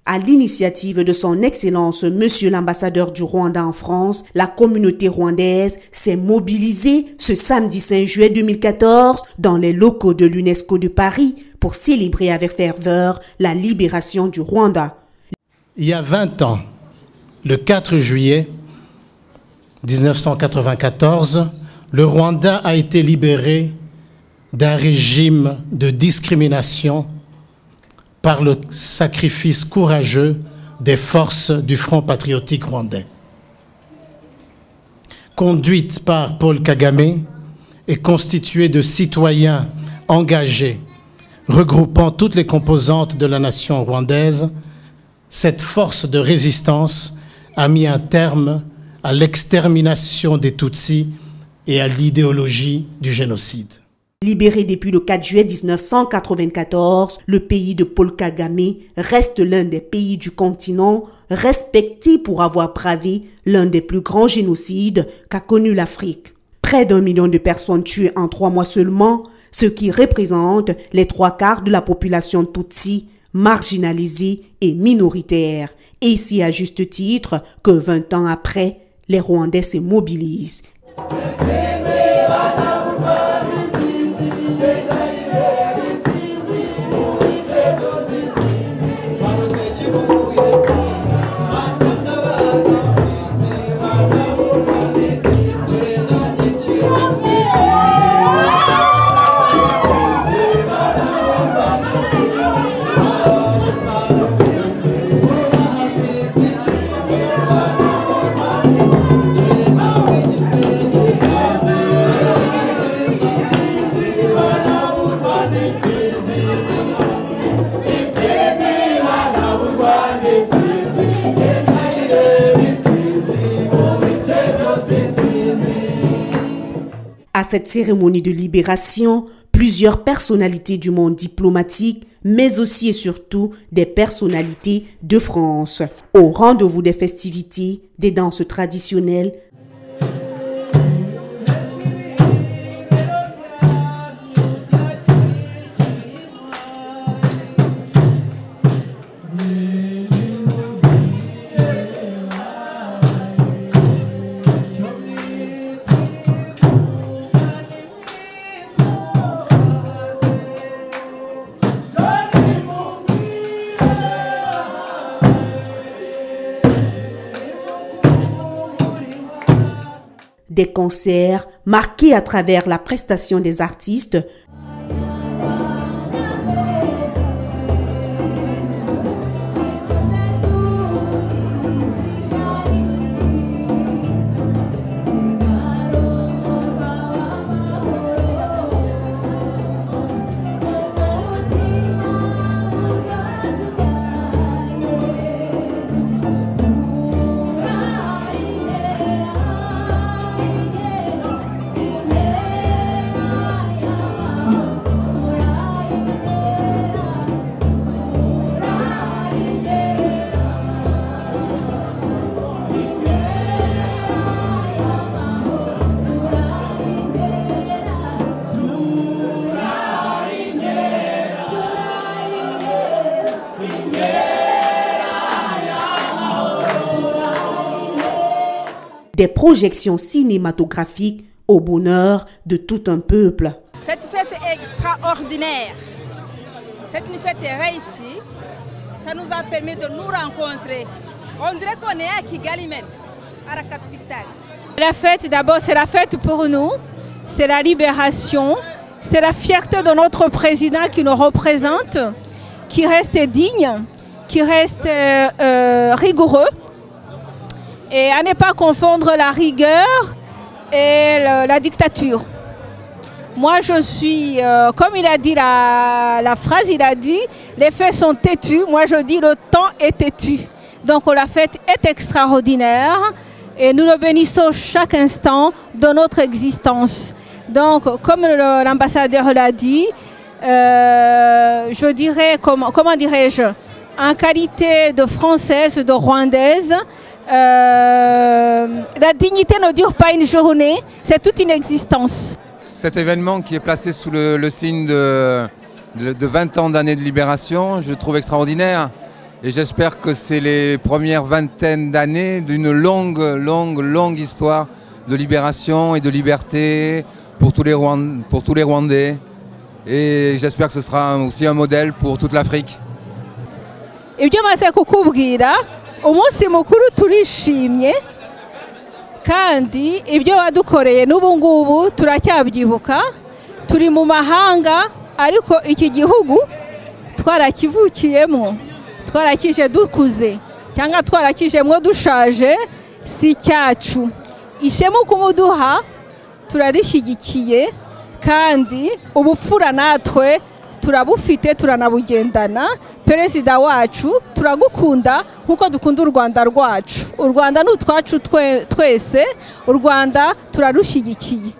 À l'initiative de son Excellence Monsieur l'ambassadeur du Rwanda en France, la communauté rwandaise s'est mobilisée ce samedi 5 juillet 2014 dans les locaux de l'UNESCO de Paris pour célébrer avec ferveur la libération du Rwanda. Il y a 20 ans, le 4 juillet 1994, le Rwanda a été libéré d'un régime de discrimination par le sacrifice courageux des forces du Front patriotique rwandais. Conduite par Paul Kagame et constituée de citoyens engagés, regroupant toutes les composantes de la nation rwandaise, cette force de résistance a mis un terme à l'extermination des Tutsis et à l'idéologie du génocide. Libéré depuis le 4 juillet 1994, le pays de Paul Kagame reste l'un des pays du continent respecté pour avoir bravé l'un des plus grands génocides qu'a connu l'Afrique. Près d'1 million de personnes tuées en 3 mois seulement, ce qui représente les 3/4 de la population Tutsi, marginalisée et minoritaire. Et c'est à juste titre que 20 ans après, les Rwandais se mobilisent. À cette cérémonie de libération, plusieurs personnalités du monde diplomatique, mais aussi et surtout des personnalités de France. Au rendez-vous des festivités, des danses traditionnelles, des concerts marqués à travers la prestation des artistes, des projections cinématographiques au bonheur de tout un peuple. Cette fête est extraordinaire. C'est une fête réussie. Ça nous a permis de nous rencontrer. On dirait qu'on est à Kigali même, à la capitale. La fête, d'abord, c'est la fête pour nous. C'est la libération. C'est la fierté de notre président qui nous représente, qui reste digne, qui reste rigoureux. Et à ne pas confondre la rigueur et la dictature. Moi, je suis, comme il a dit la phrase, il a dit, les faits sont têtus. Moi, je dis, le temps est têtu. Donc, la fête est extraordinaire et nous le bénissons chaque instant de notre existence. Donc, comme l'ambassadeur l'a dit, je dirais, comment dirais-je, en qualité de Française, de Rwandaise, la dignité ne dure pas une journée, c'est toute une existence. Cet événement qui est placé sous le signe de 20 ans d'années de libération, je le trouve extraordinaire. Et j'espère que c'est les premières vingtaines d'années d'une longue histoire de libération et de liberté pour tous les Rwandais. Et j'espère que ce sera aussi un modèle pour toute l'Afrique. Ibyo maze kukubwira umunsi mukuru turishimye kandi ibyo wadukoreye n'ubu ngubu turacyabyibuka turi mu mahanga ariko iki gihugu twarakivukiyemo twarakije dukuze cyangwa twarakijemo dushaje si cyacu ishema kumuduha turarishyigikiye kandi ubupfura natwe turabufite turanabugendana perezida wacu turagukunda nkuko dukunda u Rwanda rwacu u Rwanda n'utwacu twese u Rwanda turarushigikiye.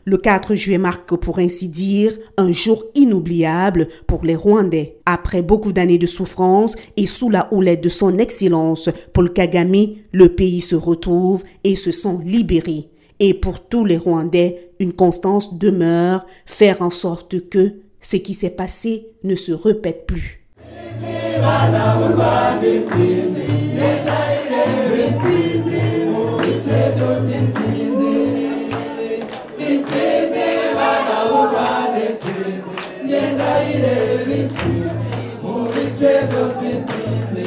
Le 4 juillet marque pour ainsi dire un jour inoubliable pour les Rwandais. Après beaucoup d'années de souffrance et sous la houlette de son excellence Paul Kagame, le pays se retrouve et se sent libéré. Et pour tous les Rwandais, une constance demeure, faire en sorte que ce qui s'est passé ne se répète plus. Ngenda ile bitsi mu bice byose